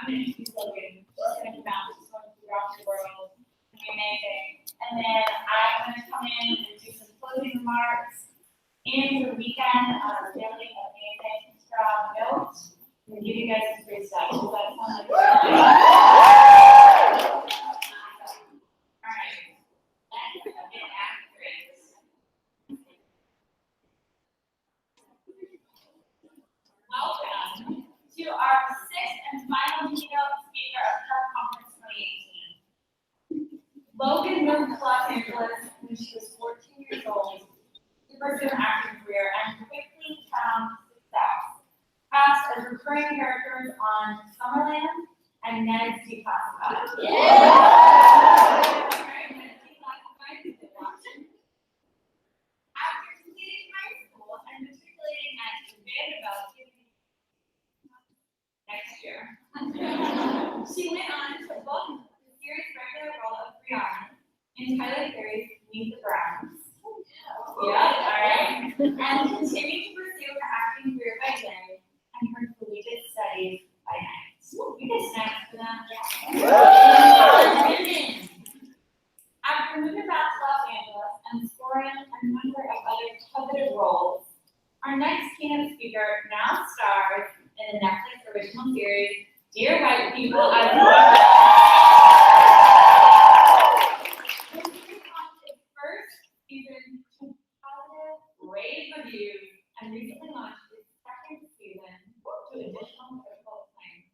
I'm going to introduce Logan. She's going to come out. She's going throughout the world. It's going to be amazing. And then I'm going to come in and do some closing remarks. And for the weekend, really amazing, strong note. I'm going to give you guys some free stuff. Does that sound like all right. Let's get after it. Welcome to our sixth and final keynote speaker of her conference 2018. Logan moved to Los Angeles when she was 14 years old to pursue an acting career and quickly found success. Cast as recurring characters on Summerland and Ned's Declassified. After completing high school and matriculating at Vanderbilt next year, she went on to book the series regular role of Brianna in Tyler Perry's Meet the Browns. Yeah, all right. And continued to pursue her acting career by day and her collegiate studies by night. You guys stand for that? Yeah. After moving back to Los Angeles and scoring a number of other coveted roles, our next keynote speaker now stars in the Netflix original series Dear White People as its first season to positive, rave reviews, and recently launched its second season to additional critical acclaim.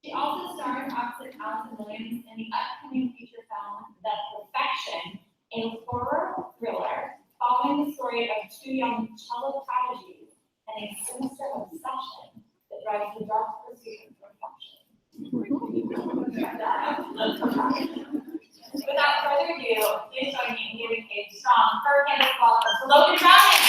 She also stars opposite Allison Williams in the upcoming feature film The Perfection, a horror thriller following the story of two young cello prodigies and a sinister obsession that drives the dark pursuit of perfection. Without further ado, please join me in giving a strong first-hand welcome to Logan Browning.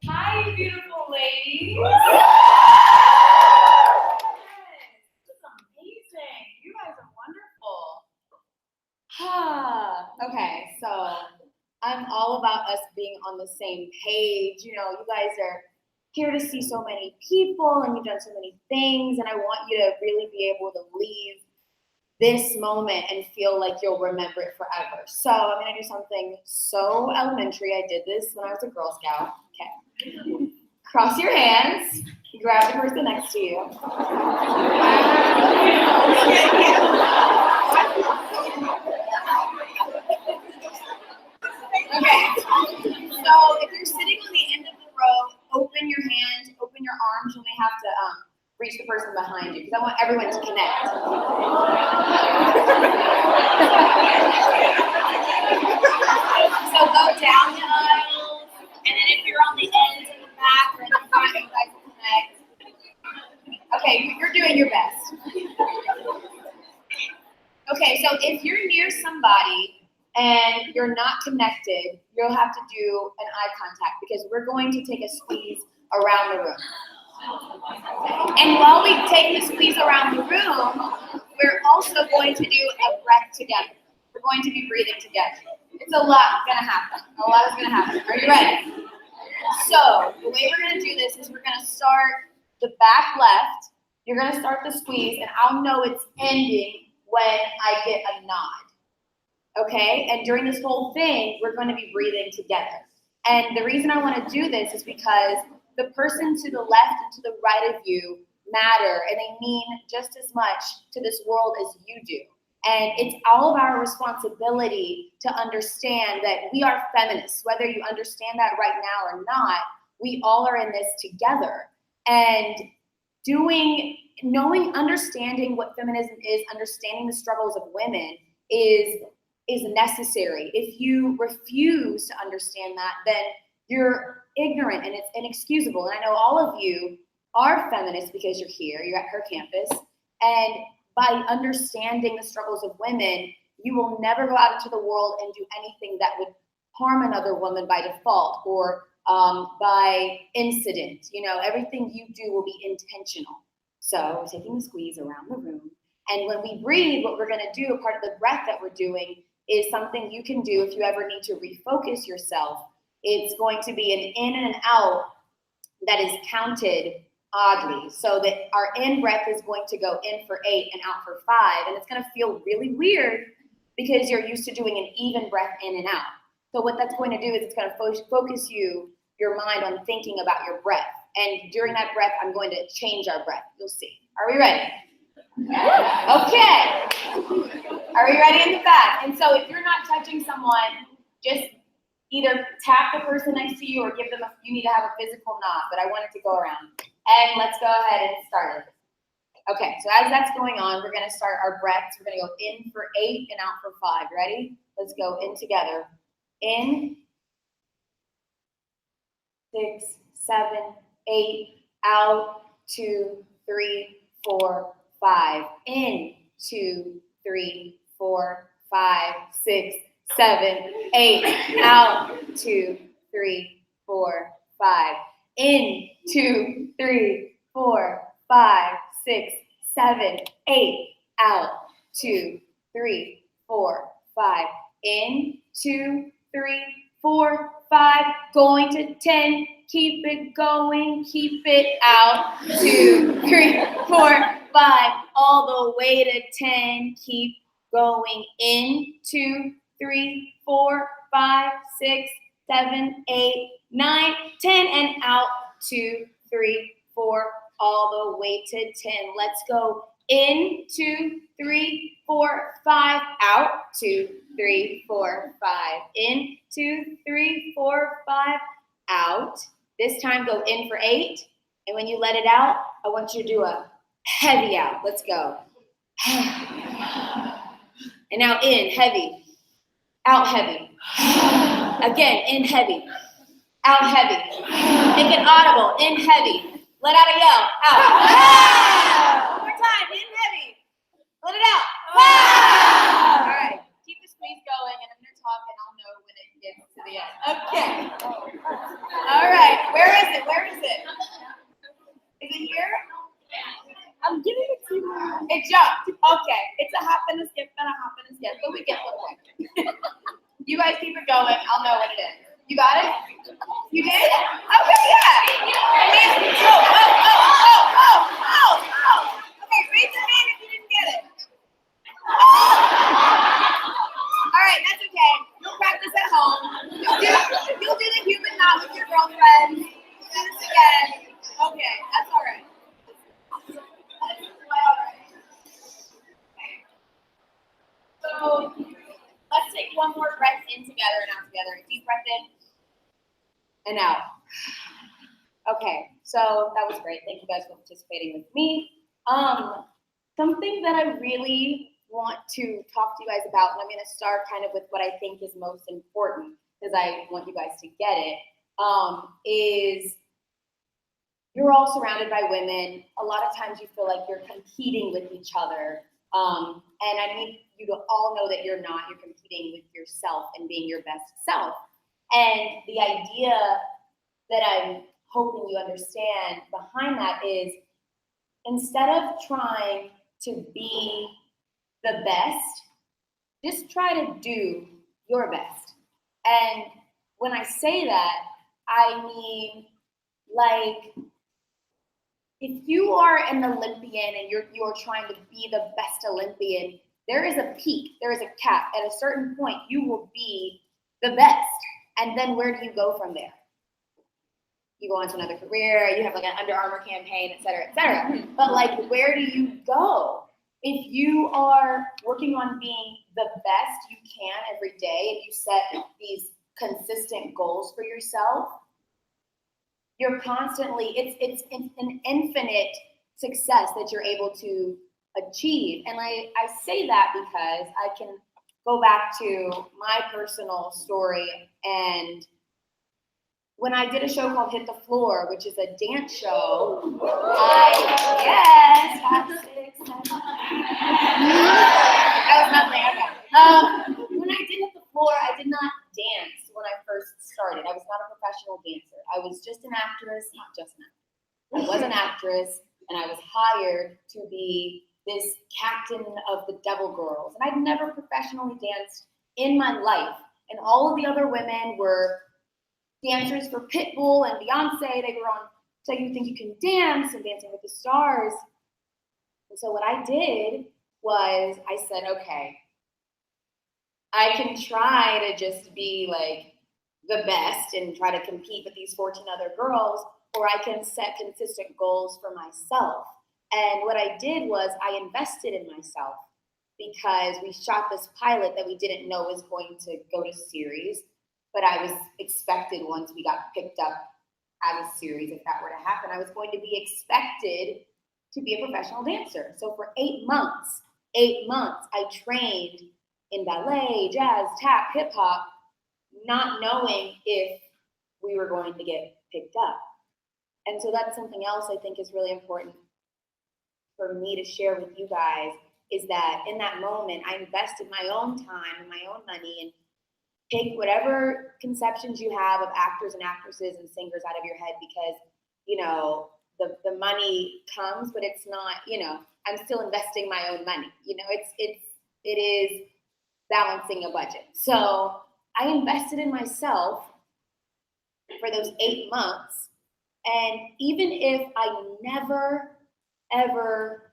Hi, beautiful ladies. This is amazing. You guys are wonderful. Okay, so I'm all about us being on the same page. You know, you guys are here to see so many people and you've done so many things, and I want you to really be able to leave this moment and feel like you'll remember it forever. So I'm gonna do something so elementary. I did this when I was a Girl Scout. Okay. Cross your hands, grab the person next to you. Okay, so if you're sitting on the end of the row, open your hands, open your arms. You may have to reach the person behind you because I want everyone to connect. So go down the aisle, and then if you're on the ends in the back or in the front, you guys will connect. Okay, you're doing your best. Okay, so if you're near somebody and you're not connected, you'll have to do an eye contact because we're going to take a squeeze around the room. And while we take the squeeze around the room, we're also going to do a breath together. We're going to be breathing together. It's a lot gonna happen. A lot is gonna happen. Are you ready? So the way we're gonna do this is we're gonna start the back left. You're gonna start the squeeze, and I'll know it's ending when I get a nod. Okay? And during this whole thing, we're going to be breathing together. And the reason I want to do this is because the person to the left and to the right of you matter, and they mean just as much to this world as you do. And it's all of our responsibility to understand that we are feminists, whether you understand that right now or not. We all are in this together. And understanding what feminism is, understanding the struggles of women is necessary. If you refuse to understand that, then you're ignorant and it's inexcusable. And I know all of you are feminists because you're here, you're at her campus, and by understanding the struggles of women, you will never go out into the world and do anything that would harm another woman by default or by incident. You know, everything you do will be intentional. So we're taking the squeeze around the room. And when we breathe, what we're gonna do, a part of the breath that we're doing is something you can do if you ever need to refocus yourself. It's going to be an in and an out that is counted oddly. So that our in breath is going to go in for 8 and out for 5. And it's gonna feel really weird because you're used to doing an even breath in and out. So what that's going to do is it's going to focus your mind on thinking about your breath. And during that breath, I'm going to change our breath. You'll see. Are we ready? Okay. Are we ready in the back? And so if you're not touching someone, just either tap the person next to you or give them you need to have a physical nod, but I want it to go around. And let's go ahead and start it. Okay, so as that's going on, we're gonna start our breaths. We're gonna go in for 8 and out for 5. Ready? Let's go in together. In, 6, 7, 8, out, 2, 3, 4, 5. In, 2, 3, 4, 5, 6, 7, 8. Out, 2, 3, 4, 5. In, 2, 3, 4, 5, 6, 7, 8. Out, 2, 3, 4, 5. In, 2, 3, 4, 5. Going to 10. Keep it going. Keep it out. 2, 3, 4, 5. All the way to 10. Keep going. In, 2, 3, 4, 5, 6, 7, 8, 9, 10. And out. 2, 3, 4. All the way to 10. Let's go. In, 2, 3, 4, 5. Out. 2, 3, 4, 5. In, 2, 3, 4, 5. Out. This time go in for 8. And when you let it out, I want you to do a heavy out. Let's go. And now in, heavy. Out, heavy. Again, in, heavy. Out, heavy. Make it audible. In, heavy. Let out a yell. Out. One more time. In, heavy. Let it out. All right. Keep the squeeze going, and I'm going to talk, and I'll know when it gets to the end. Okay. All right. Where is it? Where is it? Is it here? I'm giving it to you. It jumped. Okay. It's a hop and a skip and a hop and a skip, but we get the point. You guys keep it going. I'll know when it is. You got it? You did? Okay, yeah. Oh. Okay, raise your hand if you didn't get it. All right, that's okay. You'll practice at home. You'll do the human knot with your girlfriends. We'll do this again. Okay, that's all right. So let's take one more breath in together and out together. Deep breath in and out. Okay, so that was great. Thank you guys for participating with me. Something that I really want to talk to you guys about, and I'm going to start kind of with what I think is most important because I want you guys to get it, is you're all surrounded by women. A lot of times you feel like you're competing with each other. And I need you to all know that you're not. You're competing with yourself and being your best self. And the idea that I'm hoping you understand behind that is instead of trying to be the best, just try to do your best. And when I say that, I mean, like, if you are an Olympian and you're trying to be the best Olympian, there is a peak, there is a cap. At a certain point, you will be the best. And then where do you go from there? You go on to another career, you have like an Under Armour campaign, et cetera, et cetera. But like, where do you go? If you are working on being the best you can every day and you set these consistent goals for yourself, you're constantly, it's an infinite success that you're able to achieve. And I say that because I can go back to my personal story. And when I did a show called Hit the Floor, which is a dance show, that was nothing, okay. When I did Hit the Floor, I did not dance when I professional dancer. I was just an actress, not just an actress. I was an actress, and I was hired to be this captain of the Devil Girls. And I'd never professionally danced in my life. And all of the other women were dancers for Pitbull and Beyonce. They were on So You Think You Can Dance and Dancing with the Stars. And so what I did was I said, okay, I can try to just be like the best and try to compete with these 14 other girls, or I can set consistent goals for myself. And what I did was I invested in myself because we shot this pilot that we didn't know was going to go to series, but I was expected once we got picked up as a series, if that were to happen, I was going to be expected to be a professional dancer. So for 8 months, I trained in ballet, jazz, tap, hip hop, not knowing if we were going to get picked up. And so that's something else I think is really important for me to share with you guys, is that in that moment, I invested my own time and my own money, and take whatever conceptions you have of actors and actresses and singers out of your head, because, you know, the money comes, but it's not, you know, I'm still investing my own money. You know, it is balancing a budget. So I invested in myself for those 8 months. And even if I never, ever,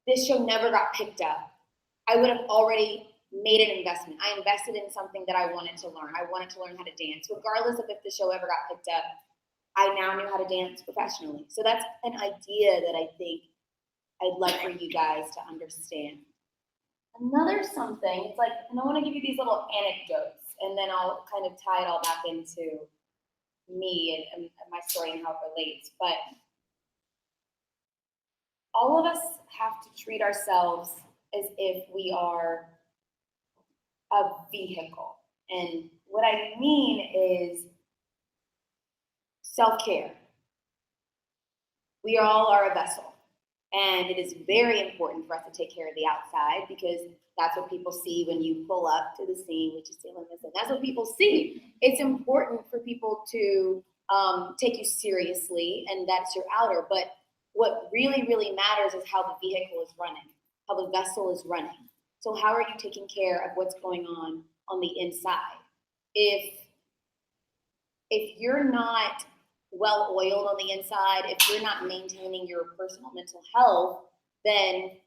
this show never got picked up, I would have already made an investment. I invested in something that I wanted to learn. I wanted to learn how to dance. Regardless of if the show ever got picked up, I now knew how to dance professionally. So that's an idea that I think I'd like for you guys to understand. Another something, it's like, and I want to give you these little anecdotes, and then I'll kind of tie it all back into me and my story and how it relates. But all of us have to treat ourselves as if we are a vehicle. And what I mean is self-care. We all are a vessel. And it is very important for us to take care of the outside, because that's what people see when you pull up to the scene, which is Taylor Missing. That's what people see. It's important for people to take you seriously, and that's your outer. But what really, really matters is how the vehicle is running, how the vessel is running. So how are you taking care of what's going on the inside? If you're not well-oiled on the inside, if you're not maintaining your personal mental health, then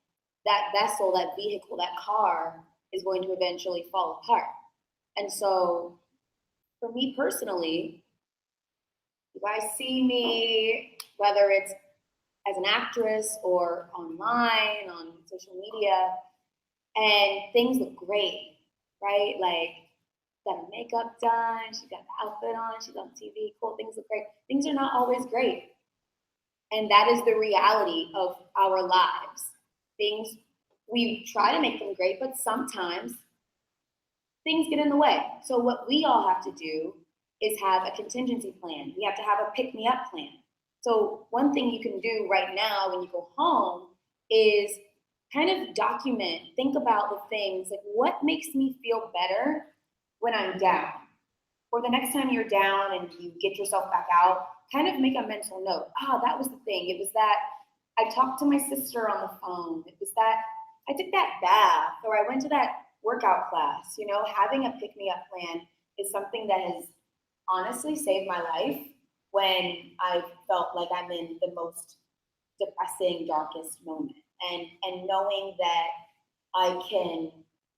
that vessel, that vehicle, that car is going to eventually fall apart. And so for me personally, if I see me, whether it's as an actress or online, on social media, and things look great, right? Like, got her makeup done, she got the outfit on, she's on TV, cool, things look great. Things are not always great. And that is the reality of our lives. Things, we try to make them great, but sometimes things get in the way. So what we all have to do is have a contingency plan. We have to have a pick-me-up plan. So one thing you can do right now when you go home is kind of document, think about the things, like what makes me feel better when I'm down. Or the next time you're down and you get yourself back out, kind of make a mental note. That was the thing. It was that I talked to my sister on the phone. It was that I took that bath, or I went to that workout class. You know, having a pick-me-up plan is something that has honestly saved my life when I felt like I'm in the most depressing, darkest moment. And knowing that I can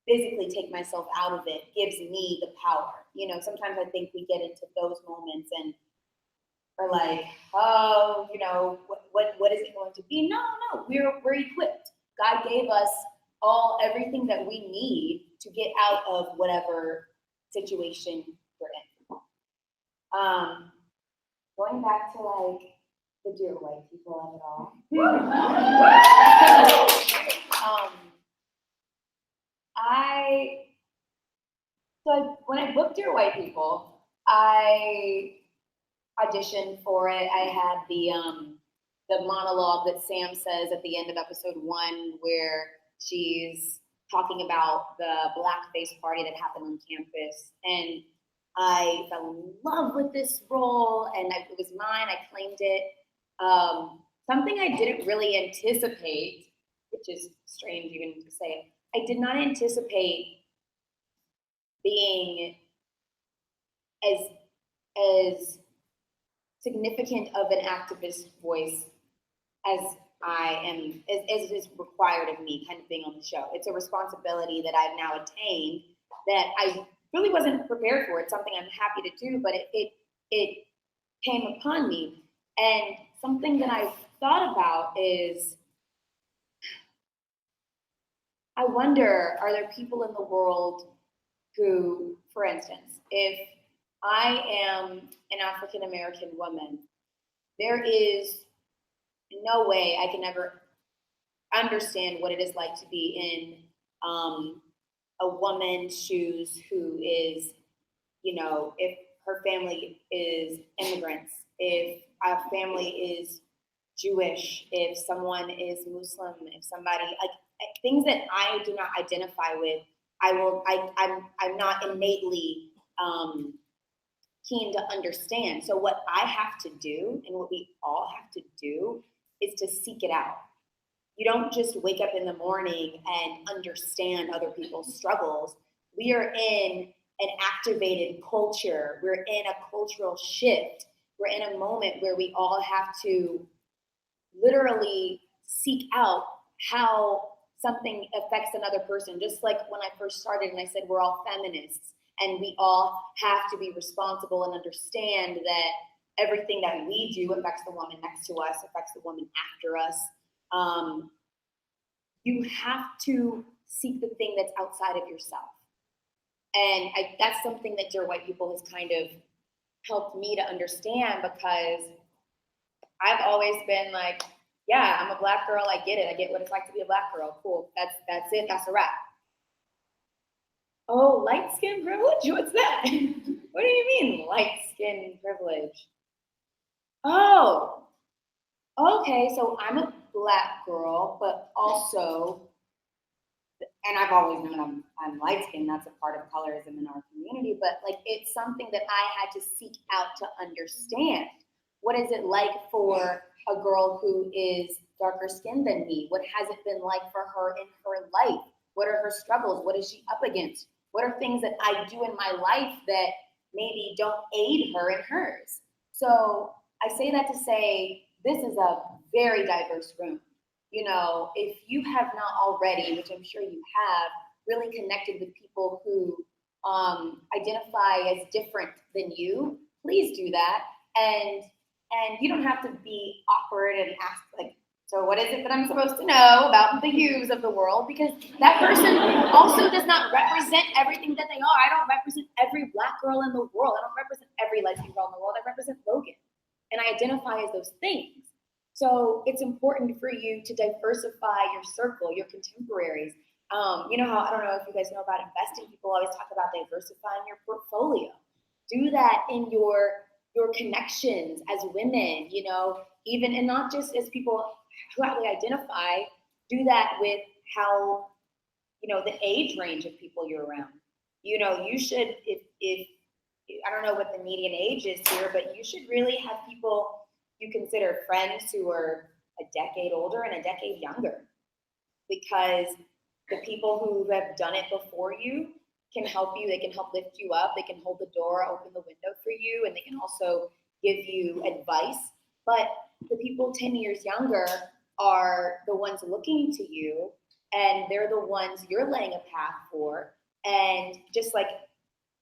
physically take myself out of it gives me the power. You know, sometimes I think we get into those moments and are like, oh, you know, what is it going to be? No, we're equipped. God gave us everything that we need to get out of whatever situation we're in. Going back to like the dear white people of it all. When I booked Dear White People, I auditioned for it. I had the monologue that Sam says at the end of episode 1, where she's talking about the blackface party that happened on campus. And I fell in love with this role, and it was mine. I claimed it. Something I didn't really anticipate, which is strange even to say, I did not anticipate being as significant of an activist voice as I am, as is required of me, kind of being on the show. It's a responsibility that I've now attained that I really wasn't prepared for. It's something I'm happy to do, but it came upon me. And something that I've thought about is, I wonder, are there people in the world who, for instance, if I am an African American woman, there is no way I can ever understand what it is like to be in a woman's shoes who is, if her family is immigrants, if our family is Jewish, if someone is Muslim, if somebody, like things that I do not identify with, I'm not innately keen to understand. So what I have to do, and what we all have to do, is to seek it out. You don't just wake up in the morning and understand other people's struggles. We are in an activated culture. We're in a cultural shift. We're in a moment where we all have to literally seek out how something affects another person. Just like when I first started and I said we're all feminists and we all have to be responsible and understand that everything that we do affects the woman next to us, affects the woman after us. You have to seek the thing that's outside of yourself. And that's something that Dear White People has kind of helped me to understand, because I've always been like, yeah, I'm a Black girl, I get it. I get what it's like to be a Black girl. Cool, that's it, that's a wrap. Oh, light skin privilege? What's that? What do you mean, light skin privilege? Oh, okay, so I'm a Black girl, but also, and I've always known I'm light skinned, that's a part of colorism in our community, but like it's something that I had to seek out to understand. What is it like for a girl who is darker skinned than me? What has it been like for her in her life? What are her struggles? What is she up against? What are things that I do in my life that maybe don't aid her in hers? So I say that to say this is a very diverse room. If you have not already, which I'm sure you have, really connected with people who identify as different than you, please do that. And you don't have to be awkward and ask like, so what is it that I'm supposed to know about the yous of the world? Because that person also does not represent everything that they are. I don't represent every Black girl in the world. I don't represent every lesbian girl in the world. I represent Logan. And I identify as those things. So it's important for you to diversify your circle, your contemporaries. You know how, I don't know if you guys know about investing, people always talk about diversifying your portfolio. Do that in your connections as women, even, and not just as people who how they identify, do that with how, the age range of people you're around. You should, if I don't know what the median age is here, but you should really have people you consider friends who are a decade older and a decade younger, because the people who have done it before you can help you. They can help lift you up. They can hold the door, open the window for you, and they can also give you advice. But the people 10 years younger are the ones looking to you, and they're the ones you're laying a path for. And just like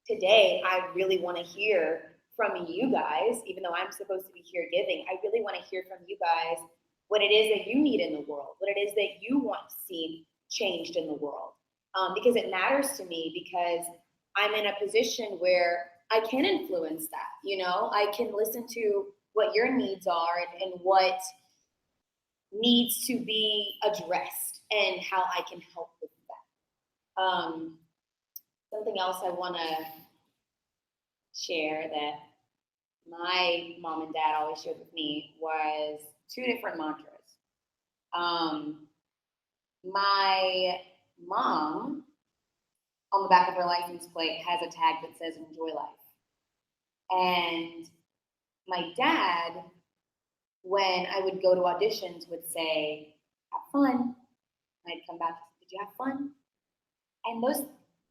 today, I really want to hear from you guys, even though I'm supposed to be here giving. I really want to hear from you guys what it is that you need in the world, what it is that you want to see changed in the world. Because it matters to me, because I'm in a position where I can influence that. I can listen to what your needs are and what needs to be addressed and how I can help with that. Something else I want to share that my mom and dad always shared with me was 2 different mantras. My mom, on the back of her license plate, has a tag that says "Enjoy life." And my dad, when I would go to auditions, would say, have fun. And I'd come back, did you have fun? And those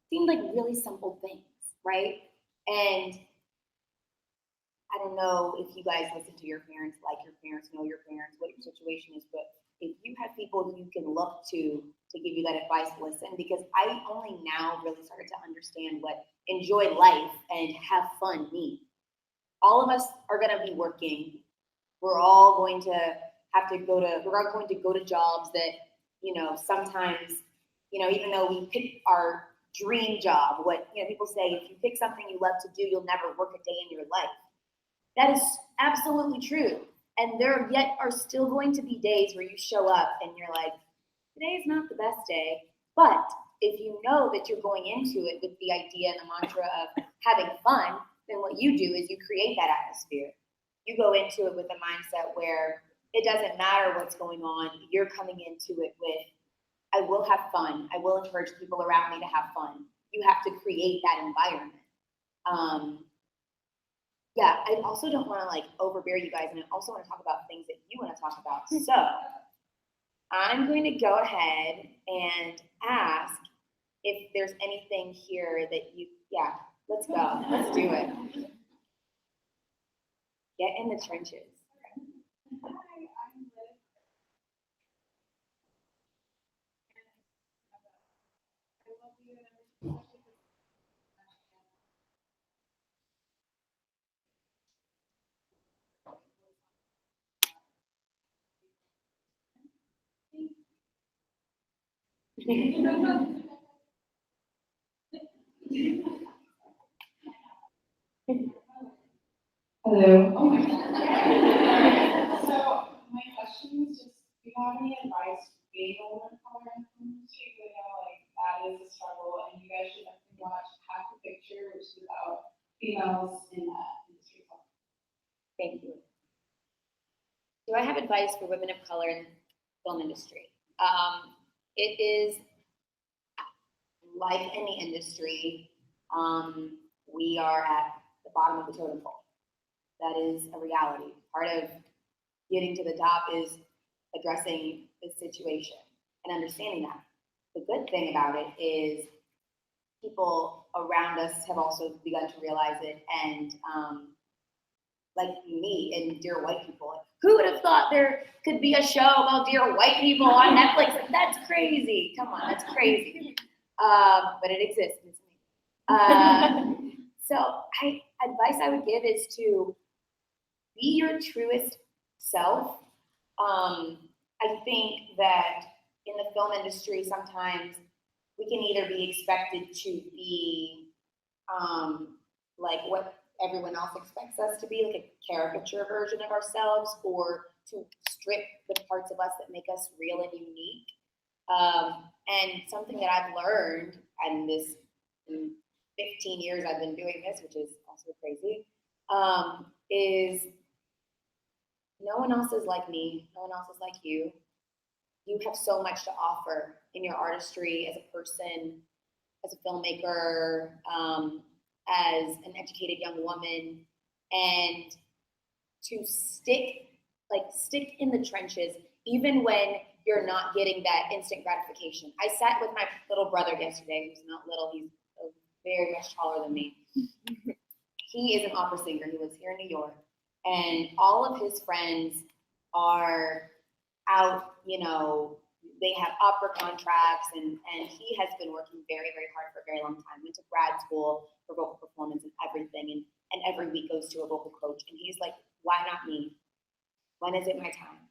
seemed like really simple things, right? And I don't know if you guys listen to your parents, like your parents, know your parents, what your situation is, but if you have people who you can look to give you that advice, listen, because I only now really started to understand what enjoy life and have fun mean. All of us are going to be working. We're all going to have to we're all going to go to jobs that, sometimes, even though we pick our dream job, people say, if you pick something you love to do, you'll never work a day in your life. That is absolutely true. And there yet are still going to be days where you show up and you're like, today is not the best day. But if you know that you're going into it with the idea and the mantra of having fun, then what you do is you create that atmosphere. You go into it with a mindset where it doesn't matter what's going on. You're coming into it with, I will have fun. I will encourage people around me to have fun. You have to create that environment. Yeah, I also don't want to overbear you guys, and I also want to talk about things that you want to talk about. So I'm going to go ahead and ask if there's anything here that let's go. Let's do it. Get in the trenches. Hi, I'm Liz. I love you and everything. Hello. Oh my God. So my question is just, do you have any advice for being a woman of color in the industry? We know that is a struggle, and you guys should definitely watch Half the Picture, which is about females in that industry. Thank you. Do I have advice for women of color in the film industry? It is like any industry, we are at the bottom of the totem pole. That is a reality. Part of getting to the top is addressing the situation and understanding that. The good thing about it is people around us have also begun to realize it, and like me and Dear White People, who would have thought there could be a show about dear white people on Netflix? That's crazy. Come on, that's crazy. But it exists. It's me. So advice I would give is to be your truest self. I think that in the film industry, sometimes we can either be expected to be like what everyone else expects us to be, like a caricature version of ourselves, or to strip the parts of us that make us real and unique. And something that I've learned, and this in 15 years I've been doing this, which is also crazy, is no one else is like me. No one else is like you. You have so much to offer in your artistry as a person, as a filmmaker, as an educated young woman, and to stick in the trenches, even when you're not getting that instant gratification. I sat with my little brother yesterday, who's not little, he's very much taller than me. He is an opera singer. He lives here in New York. And all of his friends are out, they have opera contracts, and he has been working very, very hard for a very long time. Went to grad school for vocal performance and everything, and every week goes to a vocal coach. And he's like, why not me? When is it my time?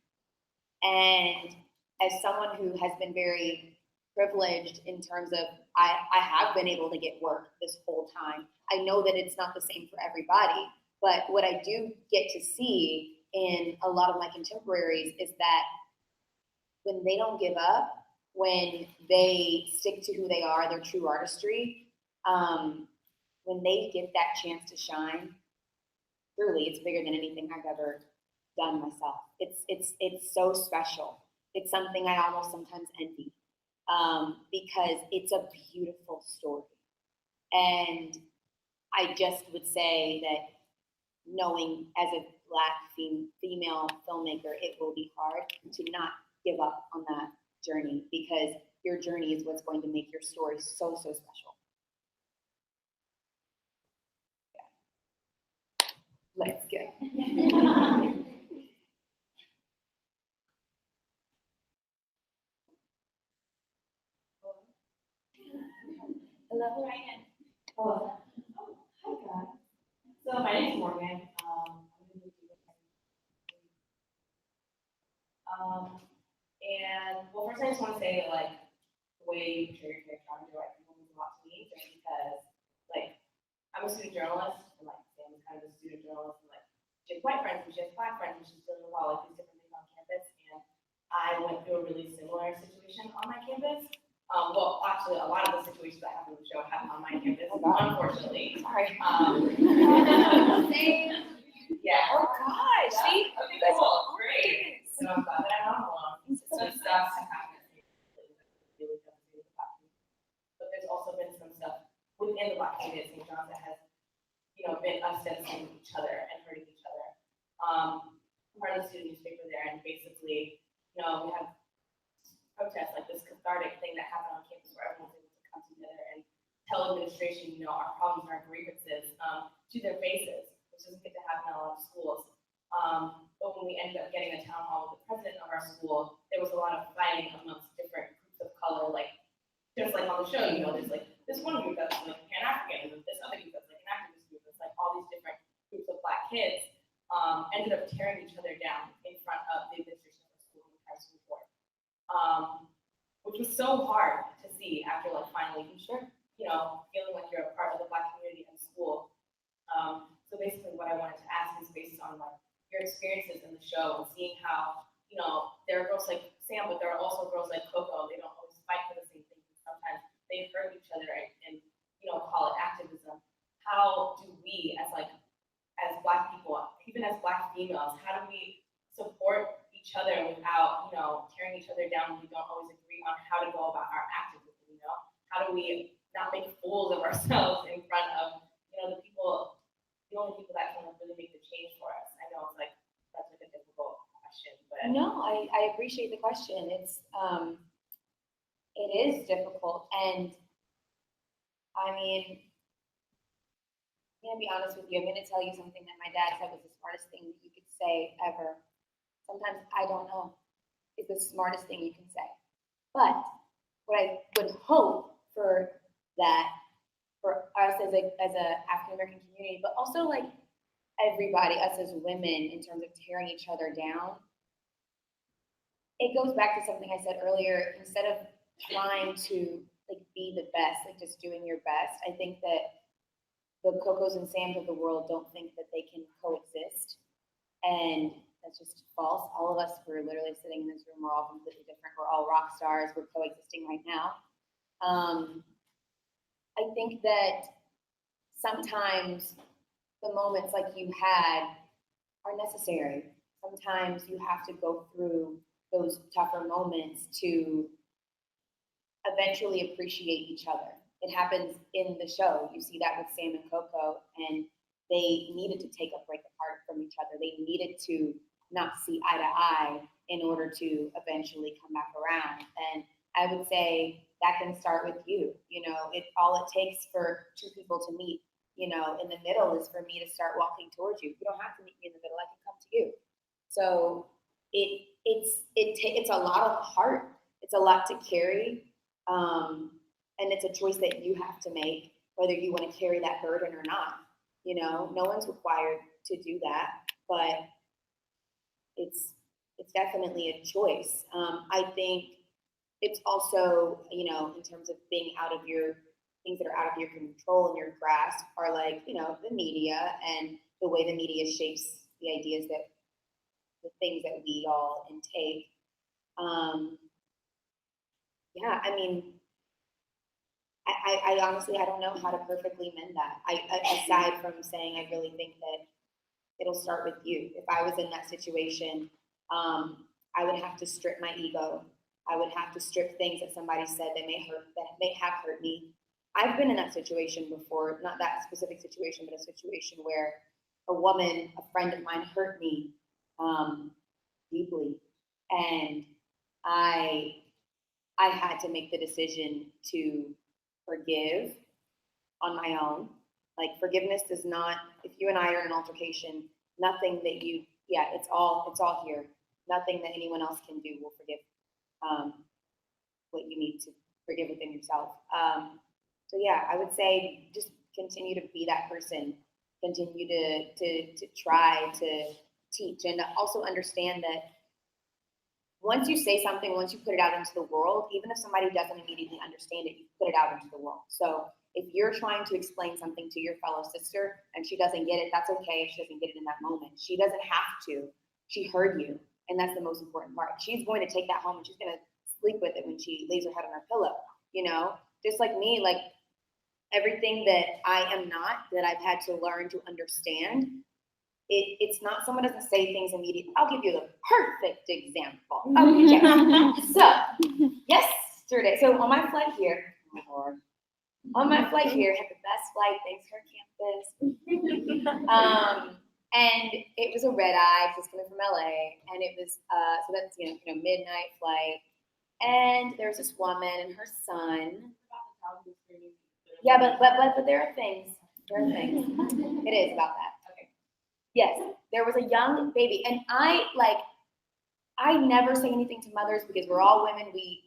And as someone who has been very privileged in terms of I have been able to get work this whole time. I know that it's not the same for everybody, but what I do get to see in a lot of my contemporaries is that when they don't give up, when they stick to who they are, their true artistry, when they get that chance to shine, truly, it's bigger than anything I've ever done myself. It's so special. It's something I almost sometimes envy, because it's a beautiful story. And I just would say that knowing as a Black female filmmaker, it will be hard to not give up on that journey, because your journey is what's going to make your story so, so special. Yeah. Let's go. Hello, Ryan. Hello. Hi, guys. So my name's Morgan. And well, first I just want to say like the way you portray your character on your people means a lot to me, just because like I'm a student journalist and like Sam's kind of a student journalist, and like she has white friends and she has Black friends and she's dealing with all like these different things on campus. And I went through a really similar situation on my campus. Well, actually, a lot of the situations that happened in the show happened on my campus, unfortunately. Sorry. Yeah. Oh gosh, see? Okay, cool. Great. So I'm glad that I'm not alone. Some stuff has happened that really devastated the Black community. But there's also been some stuff within the Black community at St. John's that has, been us devastating each other and hurting each other. I'm part of the student newspaper there, and basically, we have protests, like this cathartic thing that happened on campus where everyone's able to come together and tell administration, our problems and our grievances to their faces, which doesn't get to happen in a lot of schools. But when we ended up getting a town hall with the president of our school, there was a lot of fighting amongst different groups of color, like just like on the show, there's like this one group that's like Pan-African, and this other group that's like an activist group. It's like all these different groups of Black kids ended up tearing each other down in front of the administration of the school and the high school board. Which was so hard to see after like finally, feeling like you're a part of the Black community in school. So basically what I wanted to ask is based on like your experiences in the show and seeing how, there are girls like Sam, but there are also girls like Coco. They don't always fight for the same things. Sometimes they hurt each other and call it activism. How do we as Black people, even as Black females, how do we support each other without, tearing each other down when we don't always agree on how to go about our activism, How do we not make fools of ourselves in front of, the only people that can really make the change for us? I know it's like, that's like a difficult question, but. No, I appreciate the question. It is difficult, and I mean, I'm gonna be honest with you. I'm gonna tell you something that my dad said was the smartest thing that you could say ever. Sometimes I don't know is the smartest thing you can say. But what I would hope for us as a African American community, but also like everybody, us as women, in terms of tearing each other down, it goes back to something I said earlier. Instead of trying to like be the best, like just doing your best, I think that the Cocos and Sams of the world don't think that they can coexist, and that's just false. All of us, we're literally sitting in this room, we're all completely different. We're all rock stars. We're coexisting right now. I think that sometimes the moments like you had are necessary. Sometimes you have to go through those tougher moments to eventually appreciate each other. It happens in the show. You see that with Sam and Coco, and they needed to take a break apart from each other. They needed to not see eye to eye in order to eventually come back around. And I would say that can start with you. All it takes for two people to meet, in the middle is for me to start walking towards you. You don't have to meet me in the middle. I can come to you. So it's a lot of heart. It's a lot to carry. And it's a choice that you have to make, whether you want to carry that burden or not. No one's required to do that, but it's definitely a choice. I think it's also, in terms of being out of your things that are out of your control and your grasp are like, the media and the way the media shapes the ideas the things that we all intake. Yeah, I mean, I honestly, I don't know how to perfectly mend that. Aside from saying, I really think that it'll start with you. If I was in that situation, I would have to strip my ego. I would have to strip things that somebody said that may have hurt me. I've been in that situation before, not that specific situation, but a situation where a woman, a friend of mine, hurt me deeply, and I had to make the decision to forgive on my own. Like forgiveness does not, if you and I are in an altercation, nothing that you, it's all here. Nothing that anyone else can do will forgive what you need to forgive within yourself. So yeah, I would say just continue to be that person. Continue to try to teach, and also understand that once you say something, once you put it out into the world, even if somebody doesn't immediately understand it, you put it out into the world. So if you're trying to explain something to your fellow sister and she doesn't get it, that's okay if she doesn't get it in that moment. She doesn't have to. She heard you, and that's the most important part. She's going to take that home and she's going to sleep with it when she lays her head on her pillow, you know? Just like me, like everything that I am not, that I've had to learn to understand, it's not, someone doesn't say things immediately. I'll give you the perfect example. Okay, so yesterday, so on my flight here, had the best flight, thanks for campus. And it was a red eye, just coming from LA, and it was so that's midnight flight, and there was this woman and her son. Yeah, but there are things. It is about that. Okay. Yes, there was a young baby, and I never say anything to mothers because we're all women. We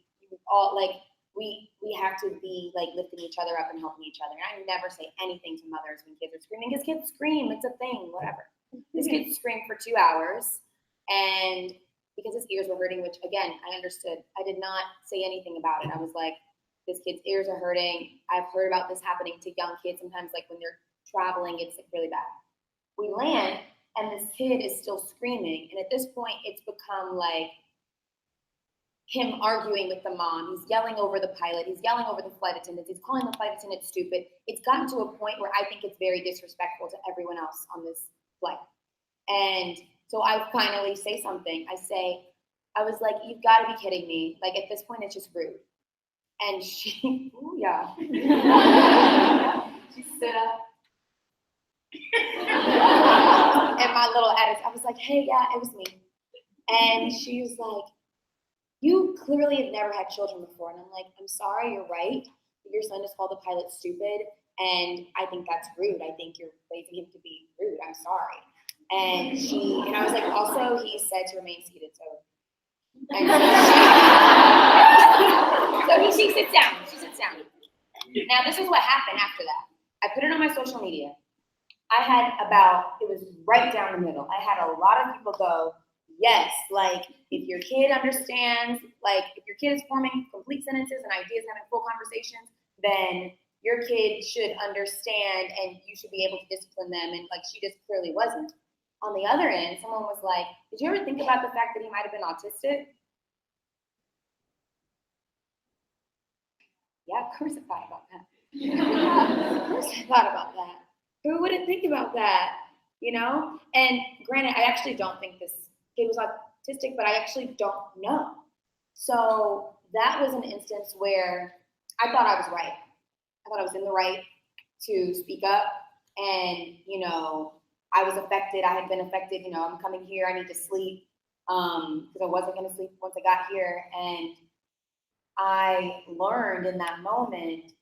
have to be like lifting each other up and helping each other. And I never say anything to mothers when kids are screaming, because kids scream, it's a thing, whatever. This kid screamed for 2 hours, and because his ears were hurting, which again, I understood, I did not say anything about it. I was like, this kid's ears are hurting. I've heard about this happening to young kids sometimes, like when they're traveling, it's like really bad. We land, and this kid is still screaming, and at this point, it's become like him arguing with the mom. He's yelling over the pilot. He's yelling over the flight attendants. He's calling the flight attendant stupid. It's gotten to a point where I think it's very disrespectful to everyone else on this flight. And so I finally say something. I was like, you've got to be kidding me. Like at this point, it's just rude. And she, ooh, yeah. She stood up. And my little attitude, I was like, hey, yeah, it was me. And she was like, you clearly have never had children before. And I'm like, I'm sorry, you're right. Your son just called the pilot stupid. And I think that's rude. I think you're raising him to be rude. I'm sorry. And I was like, also, he said to remain seated. So, she sits down. She sits down. Now, this is what happened after that. I put it on my social media. It was right down the middle. I had a lot of people go, yes, like if your kid understands, like if your kid is forming complete sentences and ideas, having full conversations, then your kid should understand and you should be able to discipline them. And like she just clearly wasn't. On the other end, someone was like, did you ever think about the fact that he might have been autistic? Yeah, of course I thought about that. Of course I thought about that. Who wouldn't think about that? You know? And granted, I actually don't think this kid was autistic, but I actually don't know. So that was an instance where I thought I was right. I thought I was in the right to speak up. And, I was affected. I had been affected. I'm coming here. I need to sleep because I wasn't going to sleep once I got here. And I learned in that moment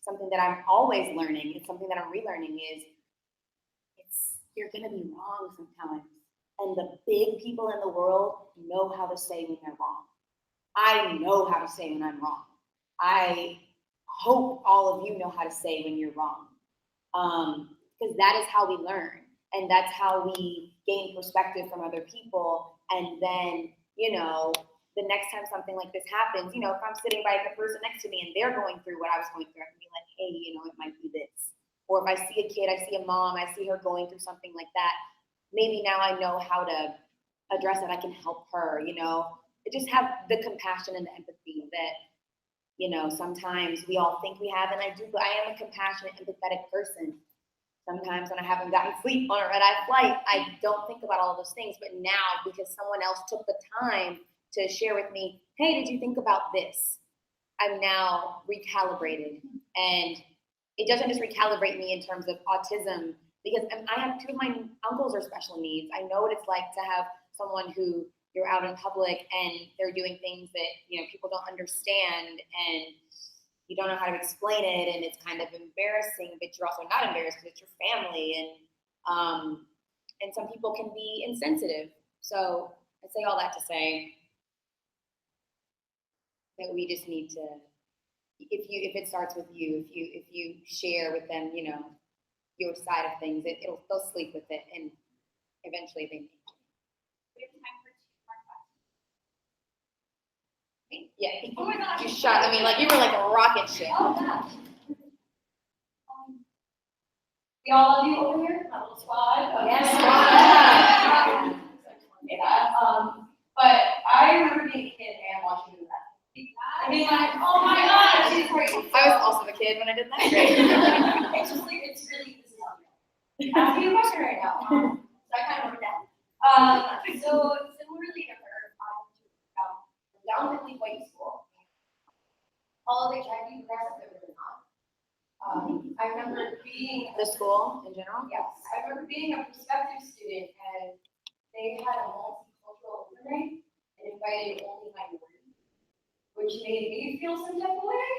something that I'm always learning. It's something that I'm relearning is you're going to be wrong sometimes. And the big people in the world know how to say when they're wrong. I know how to say when I'm wrong. I hope all of you know how to say when you're wrong. Because that is how we learn. And that's how we gain perspective from other people. And then, the next time something like this happens, if I'm sitting by the person next to me and they're going through what I was going through, I can be like, hey, it might be this. Or if I see a kid, I see a mom, I see her going through something like that, maybe now I know how to address it. I can help her, just have the compassion and the empathy that, sometimes we all think we have. And I am a compassionate, empathetic person. Sometimes when I haven't gotten sleep on a red-eye flight, I don't think about all those things. But now, because someone else took the time to share with me, hey, did you think about this? I'm now recalibrated. And it doesn't just recalibrate me in terms of autism because I have two of my uncles are special needs. I know what it's like to have someone who you're out in public and they're doing things that, you know, people don't understand and you don't know how to explain it and it's kind of embarrassing, but you're also not embarrassed because it's your family and some people can be insensitive. So I say all that to say that we just need to, if it starts with you, if you share with them, you know, your side of things, they'll sleep with it and eventually they may. We have time for 2 more questions. Yeah. Oh my gosh. You shot, I mean, like you were like a rocket ship. Oh gosh. We all love you over here, that little squad. Yes, squad. Yeah, but I remember being a kid and watching that. I mean, like, oh my gosh, she's great. I was also a kid when I did that. It's just like, it's really, this is unreal. Asking you a question right now. So I kind of wrote that. So similarly to her, I went to a predominantly white school. Although they tried to be progressive, they were not. I remember being The school in general? yes, I remember being a prospective student and they had a multicultural open night and invited only minorities, which made me feel some type of way.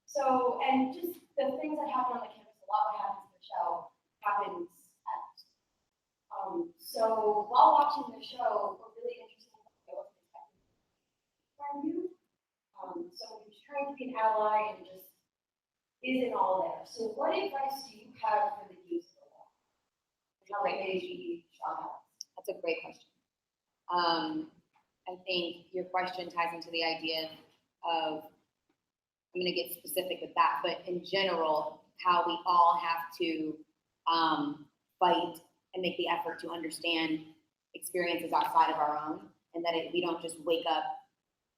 So, and just the things that happen on the campus, a lot that happens in the show happens at. So while watching the show, what really interesting thing was from you. So you're trying to be an ally and just isn't all there. So what advice do you have for the youth for that? How they may be shot out? That's a great question. I think your question ties into the idea of, I'm going to get specific with that, but in general, how we all have to fight and make the effort to understand experiences outside of our own, and that we don't just wake up,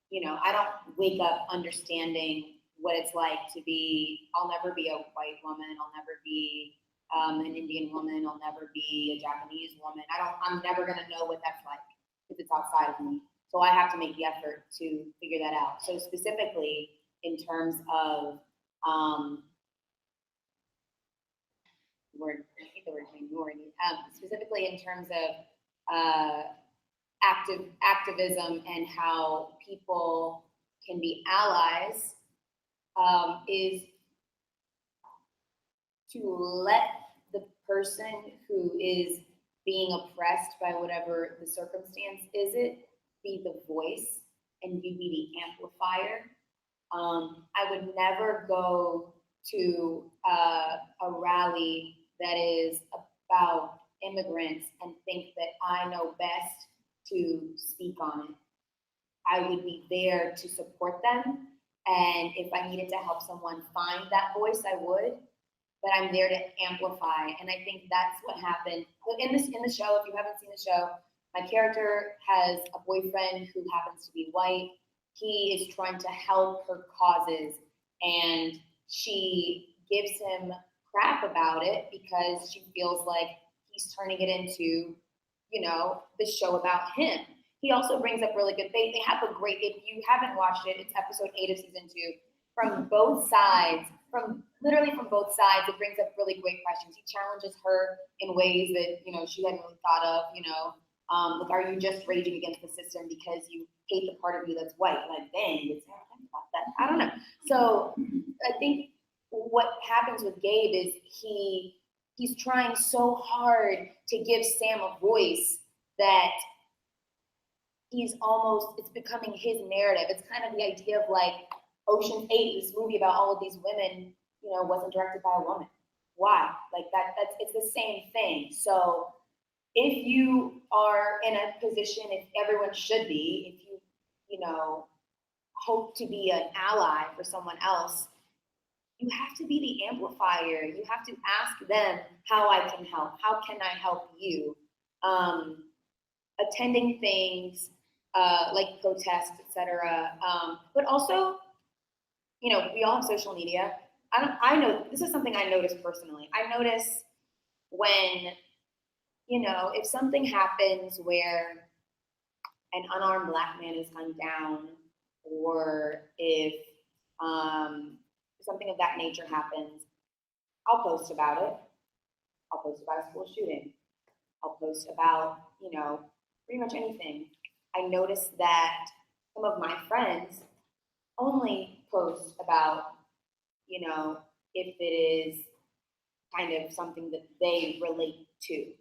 you know, I don't wake up understanding what it's like to be, I'll never be a white woman, I'll never be an Indian woman, I'll never be a Japanese woman. I'm never going to know what that's like because it's outside of me. So I have to make the effort to figure that out. So specifically in terms of, I hate the word minority, specifically in terms of activism and how people can be allies, is to let the person who is being oppressed by whatever the circumstance is be the voice and you be the amplifier. I would never go to a rally that is about immigrants and think that I know best to speak on it. I would be there to support them. And if I needed to help someone find that voice, I would, but I'm there to amplify. And I think that's what happened. In the show, if you haven't seen the show, my character has a boyfriend who happens to be white. He is trying to help her causes, and she gives him crap about it because she feels like he's turning it into, you know, the show about him. He also brings up really good, they have a great, if you haven't watched it, it's episode 8 of season 2. From both sides, literally from both sides, it brings up really great questions. He challenges her in ways that, you know, she hadn't really thought of, you know, like, are you just raging against the system because you hate the part of you that's white? Like, dang, it's not about that. I don't know. So I think what happens with Gabe is he's trying so hard to give Sam a voice that it's becoming his narrative. It's kind of the idea of like Ocean's 8, this movie about all of these women, you know, wasn't directed by a woman. Why? Like it's the same thing. So if you are in a position, if everyone should be, if you know, hope to be an ally for someone else, you have to be the amplifier. You have to ask them how I can help. How can I help you? Attending things like protests, etc. But also, you know, we all have social media. I know this is something I notice personally. I notice when, you know, if something happens where an unarmed Black man is gunned down, or if something of that nature happens, I'll post about it. I'll post about a school shooting. I'll post about, pretty much anything. I noticed that some of my friends only post about, if it is kind of something that they relate to.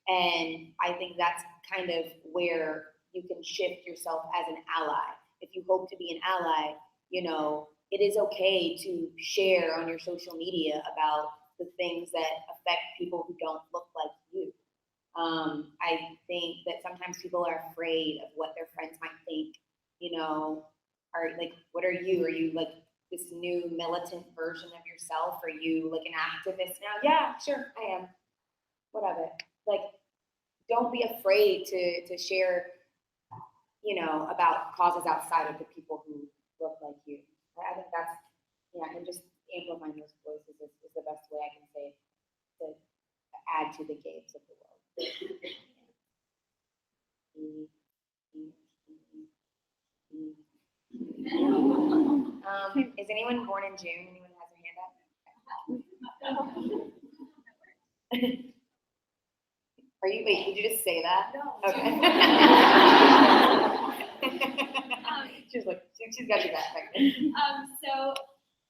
And I think that's kind of where you can shift yourself as an ally. If you hope to be an ally, it is okay to share on your social media about the things that affect people who don't look like you. I think that sometimes people are afraid of what their friends might think, are like, what are you? Are you like this new militant version of yourself? Are you like an activist now? Yeah, sure, I am. Whatever. Like, don't be afraid to share, about causes outside of the people who look like you. I think that's, and just amplifying those voices is the best way I can say to add to the games of the world. Is anyone born in June? Anyone has their hand up? Wait, did you just say that? No. Okay. She's like, she's got your back. So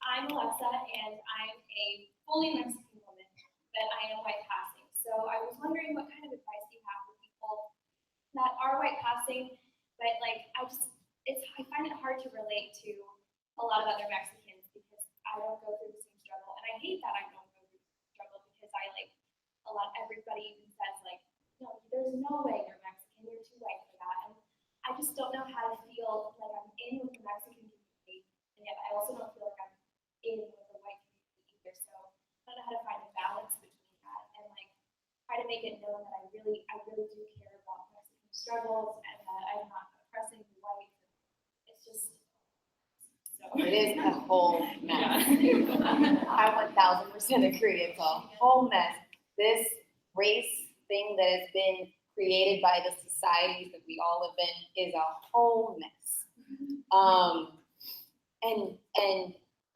I'm Alexa, and I'm a fully Mexican woman, but I am white passing. So I was wondering what kind of advice you have for people that are white passing, but like I find it hard to relate to a lot of other Mexicans because I don't go through the same struggle, and I hate that I don't go through the same struggle because everybody even says like, no, there's no way you're Mexican, you're too white for that, and I just don't know how to feel like I'm in with the Mexican community, and yet I also don't feel like I'm in with the white community either. So I don't know how to find a balance between that and like try to make it known that I really do care about Mexican struggles and that I'm not oppressing the whites. It's just so. It is a whole mess. I 1000% agree. It's a whole mess. This race thing that has been created by the societies that we all live in is a whole mess. And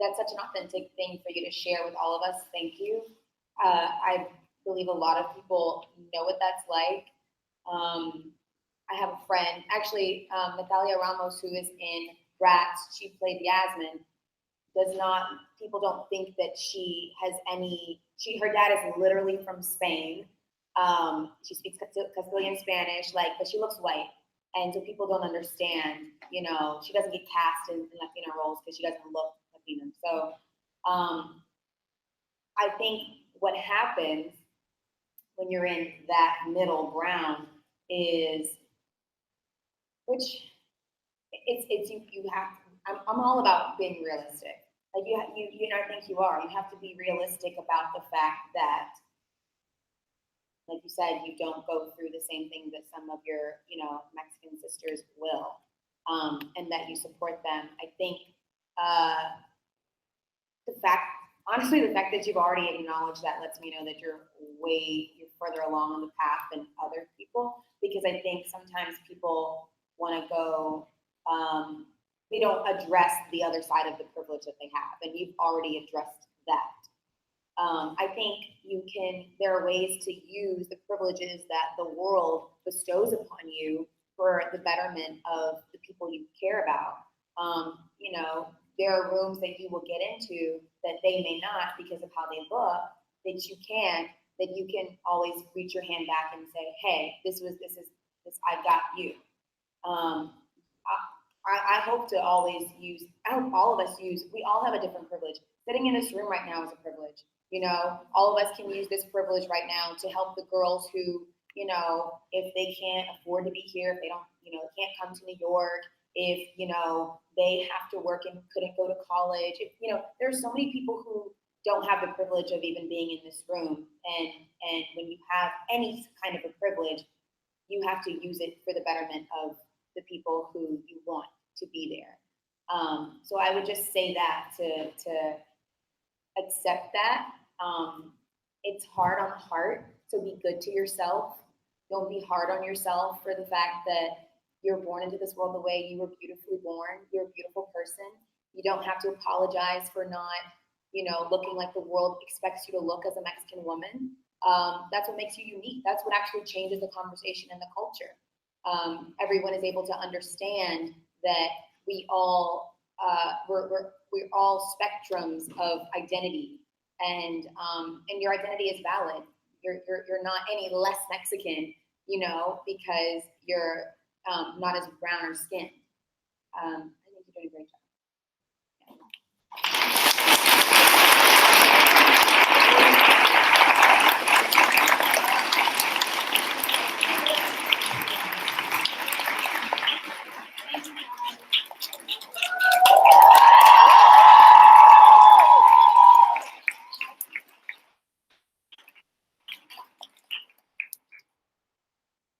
that's such an authentic thing for you to share with all of us. Thank you. I believe a lot of people know what that's like. I have a friend, actually, Natalia Ramos, who is in Bratz. She played Yasmin. People don't think that she has her dad is literally from Spain. She speaks Castilian Spanish, but she looks white. And so people don't understand, she doesn't get cast in Latina roles because she doesn't look Latina. So I think what happens when you're in that middle ground is, I'm all about being realistic. Like I think you are. You have to be realistic about the fact that, like you said, you don't go through the same thing that some of your, Mexican sisters will, and that you support them. I think the fact that you've already acknowledged that lets me know that you're further along on the path than other people, because I think sometimes people want to go, they don't address the other side of the privilege that they have, and you've already addressed that. I think there are ways to use the privileges that the world bestows upon you for the betterment of the people you care about. There are rooms that you will get into that they may not because of how they look, that you can always reach your hand back and say, hey, this, I got you. I hope all of us we all have a different privilege. Sitting in this room right now is a privilege. All of us can use this privilege right now to help the girls who, if they can't afford to be here, if they don't, can't come to New York, if, they have to work and couldn't go to college. There's so many people who don't have the privilege of even being in this room. And when you have any kind of a privilege, you have to use it for the betterment of the people who you want to be there. So I would just say that to accept that. It's hard on the heart, so be good to yourself. Don't be hard on yourself for the fact that you're born into this world the way you were beautifully born. You're a beautiful person. You don't have to apologize for not, looking like the world expects you to look as a Mexican woman. That's what makes you unique. That's what actually changes the conversation and the culture. Everyone is able to understand that we're all spectrums of identity, and your identity is valid. You're not any less Mexican, because you're not as brown or skinned. I think you're doing a great job.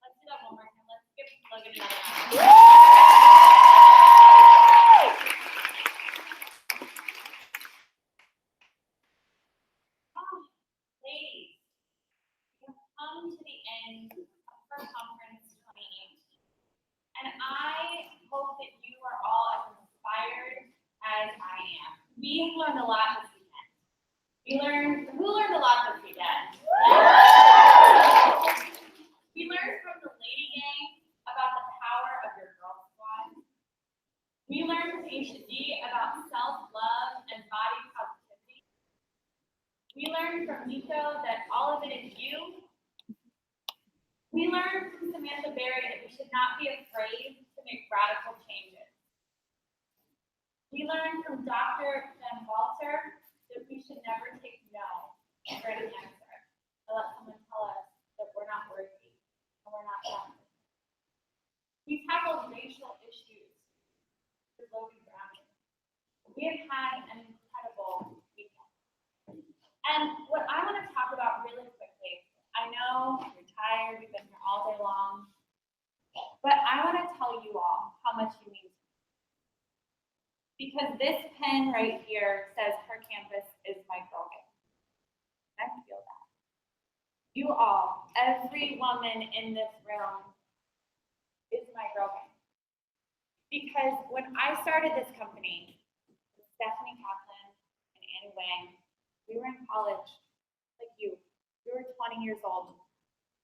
Let's do that one more time. Let's give Logan another round. Ladies, we've come to the end of our conference 2018. And I hope that you are all as inspired as I am. We learned a lot this weekend. Who learned a lot this weekend? We learned from the Lady Gang about the power of your girl squad. We learned from HD about self-love and body positivity. We learned from Nico that all of it is you. We learned from Samantha Berry that we should not be afraid to make radical changes. We learned from Dr. Van Walter that we should never take no for an answer. To let someone tell us that we're not worthy and we're not done. We tackled racial issues with Logan Browning. We have had an incredible weekend. And what I want to talk about really quickly, I know you're tired, you've been here all day long, but I want to tell you all how much you mean to me. Because this pen right here says her campus is my girl gang. I feel that. You all, every woman in this room is my girl gang. Because when I started this company with Stephanie Kaplan and Annie Wang, we were in college, like you. We were 20 years old.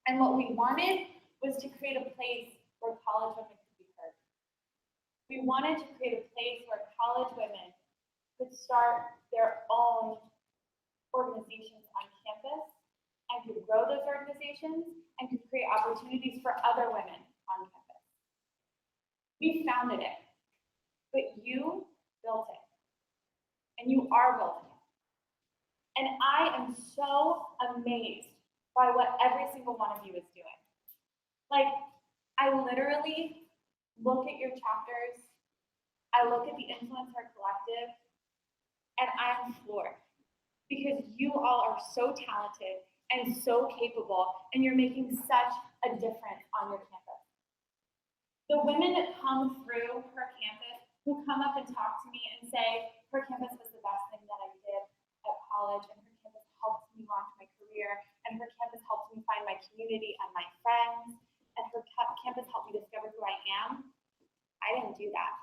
And what we wanted was to create a place where college women could be heard. We wanted to create a place where college women could start their own organizations on campus and could grow those organizations and could create opportunities for other women on campus. We founded it, but you built it, and you are building it. And I am so amazed by what every single one of you is doing. Like, I literally look at your chapters, I look at the Influencer Collective, and I'm floored. Because you all are so talented and so capable, and you're making such a difference on your campus. The women that come through her campus, who come up and talk to me and say, her campus was the best thing that I did at college, and her campus helped me launch my career, and her campus helped me find my community and my friends, and her campus helped me discover who I am. I didn't do that.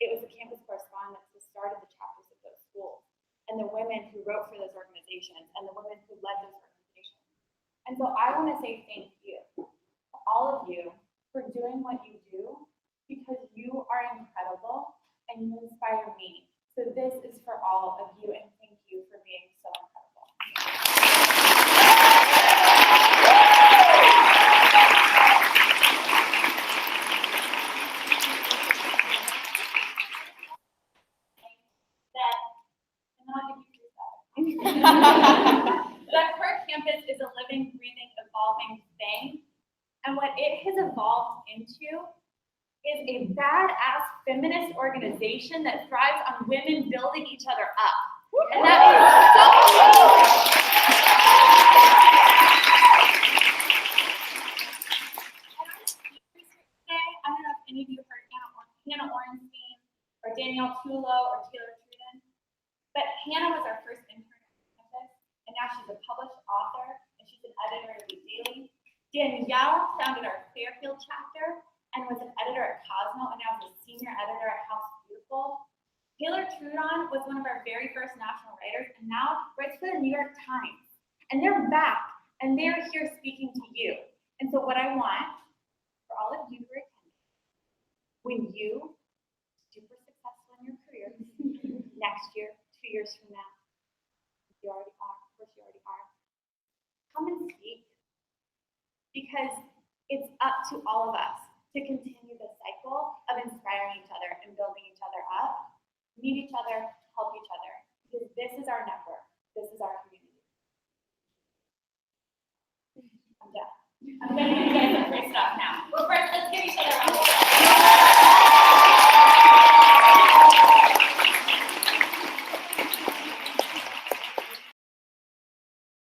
It was the campus correspondents who started the chapters of those schools, and the women who wrote for those organizations, and the women who led those organizations. And so I want to say thank you to all of you for doing what you do, because you are incredible and you inspire me. So this is for all of you, and thank you for being so incredible. That her campus is a living, breathing, evolving thing. And what it has evolved into is a badass feminist organization that thrives on women building each other up. And that is so cool. I don't know if any of you heard Hannah Orenstein or Danielle Tulo or Taylor Truden, but Hannah was our first intern at campus, and now she's a published author, and she's an editor of the Daily. Danielle founded our Fairfield chapter and was an editor at Cosmo, and now is a senior editor at House Beautiful. Taylor Truden was one of our very first national writers, and now writes for the New York Times. And they're back And they're here speaking to you. And so what I want for all of you who are attending, when you super successful in your career next year, 2 years from now, you already are, of course you already are, come and speak. Because it's up to all of us to continue the cycle of inspiring each other and building each other up, meet each other, help each other. Because this is our network. This is our community. I'm done.